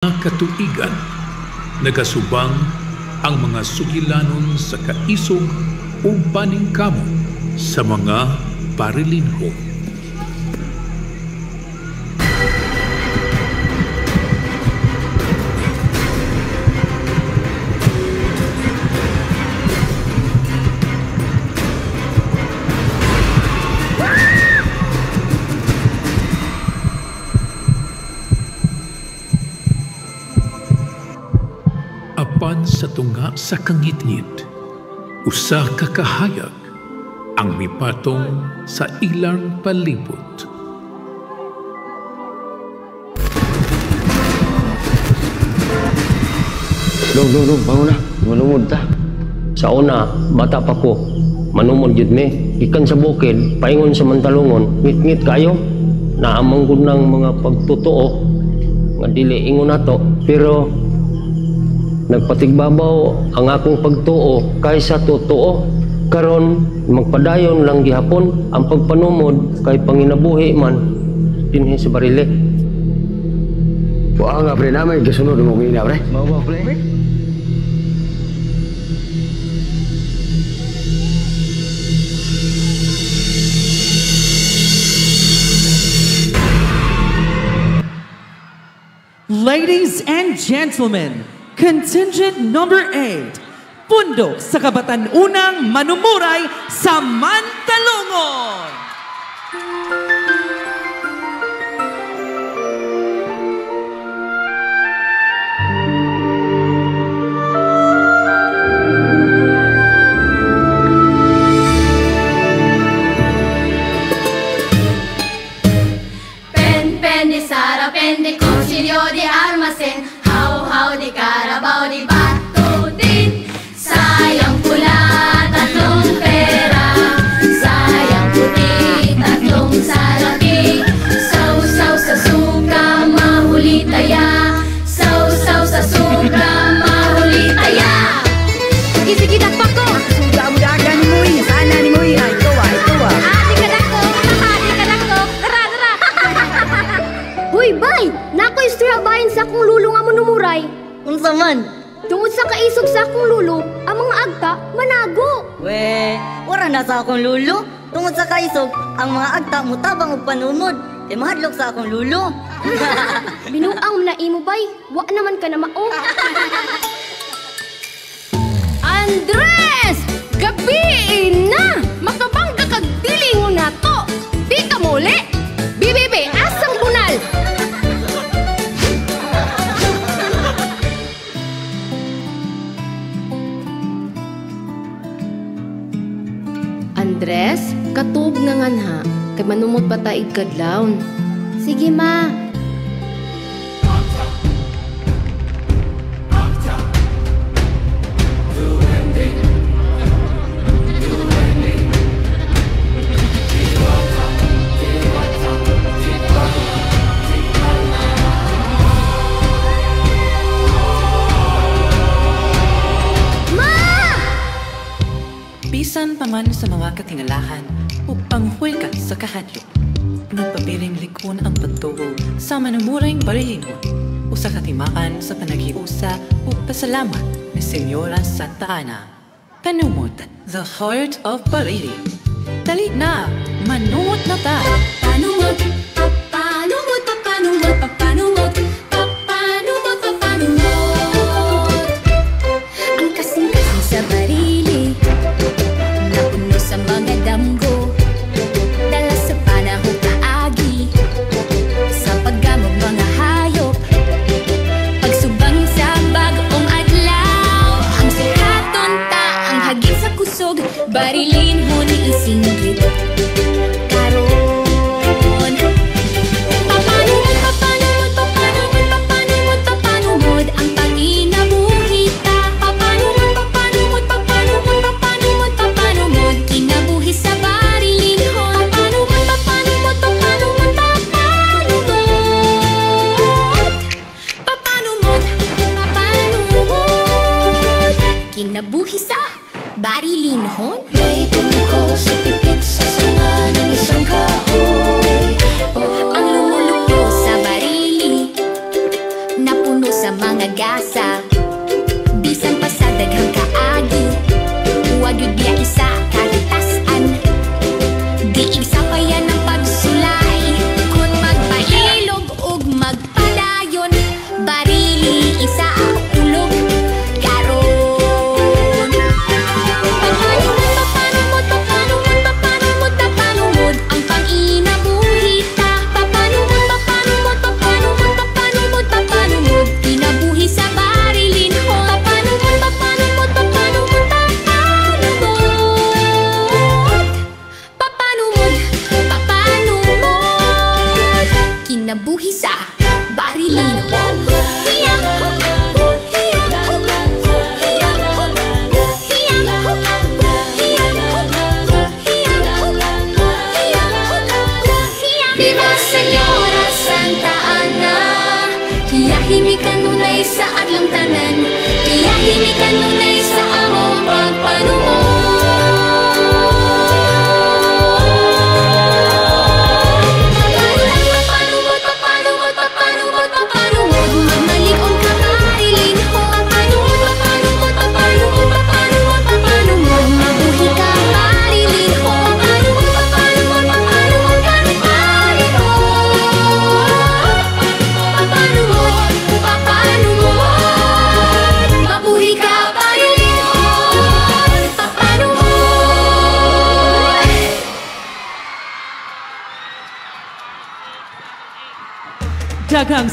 Katuigan, nagasubang ang mga sugilanon sa kaisog o paningkamot sa mga parilinho. Apan sa tunga sa kangitngit, usa ka kahayag ang mipatong sa ilang palibot. Dong, bangun na. Manumod ta. Sa una, bata pa ko. Manumod yun me. Ikan sa bukid, paingon sa mantalungon, ngit-ngit kayo. Naamang ko ng mga pagtotoo. Nga dili ingon nato. Pero, nagpatigbabaw ang akong pagtuo kaysa totoo. Karon magpadayon lang gihapon ang pagpanumod kay panginabuhi man dinhi sa barili. Buang nga pre namin, kasunod mo mina pre. Bawa pre. Ladies and gentlemen, contingent number 8, pundok sa Kabatan-unang manumuray sa Mantalungon. Pen di Sara, pen di Concilio di Almacen, how di Carabao di Batutin. Sayang pula, tatlong pera. Sayang puti, tatlong salapi. Sausaw sa suka, mahuli taya. Sausaw sa suka, mahuli taya. Sige, pa ko. Suga mo dagan ni Muy, sana ni Muy. Ay, ikaw ah. Adi ka dako. Tara. Hoy, bay! Nako istorya bahin sa akong lulo nga manumuray. Unsa man? Tungod sa kaisog sa akong lulo, ang mga agta manago. We, wala na sa akong lulo. Tungod sa kaisog, ang mga agta mutabang og panunod. E mahadlok sa akong lulo. Binuang na imo bay, wa naman ka na mao. Andres! Gabi na! Makabangga kag dili mo na to! Di ka muli! Bibibi, asang bunal! Andres, katub nga nganha, kay manumot pa ta igkadlawon. Sige ma. Bisan pa man sa mga katingalahan, upang huy ka sa kahadlo. Nagpapiling likon ang pagtuo sa manumuring barilingon. Usa katimaan sa panaghiusa o pasalamat ni Senyora Santa Ana. Panumot, the heart of Barili. Dali na, manumot na ta! Panumot, papanumot, papanumot, papanumot, papanumot, papanumot. Ang kasing-kasing sa barili, napuno sa mga damgo, dala sa panahong kaagi, sa paggamog mga hayop, pagsubang sa bagong adlaw, ang sikaton ta, ang hagit sa kusog, barilin mo ni isinggit. Kinabuhi sa barilinhon. May tungkol sa pipit sa sanga ng isang kahoy. Ang lumulupyo sa barili, napuno sa mga gasa. Bisan pa sa daghang kaagi, huwag yun biya isa kalitasan. Diig sa payan ng pagsulay, kung magpailog ug magpadayon, barili isa ulog karon. Papanumod ang pang-inabuhita. Papanumod kinabuhi sa barilin ho. Papanumod kinabuhi sa barilin ho. Viva Señora Santa Ana, himikan nunay sa adlang tanan, himikan nunay sa among pagpanumod. Mamalikon ka barilin ho. Papanumod, mabuhi ka barilin ho. Mabuhi ka barilin ho. Daghang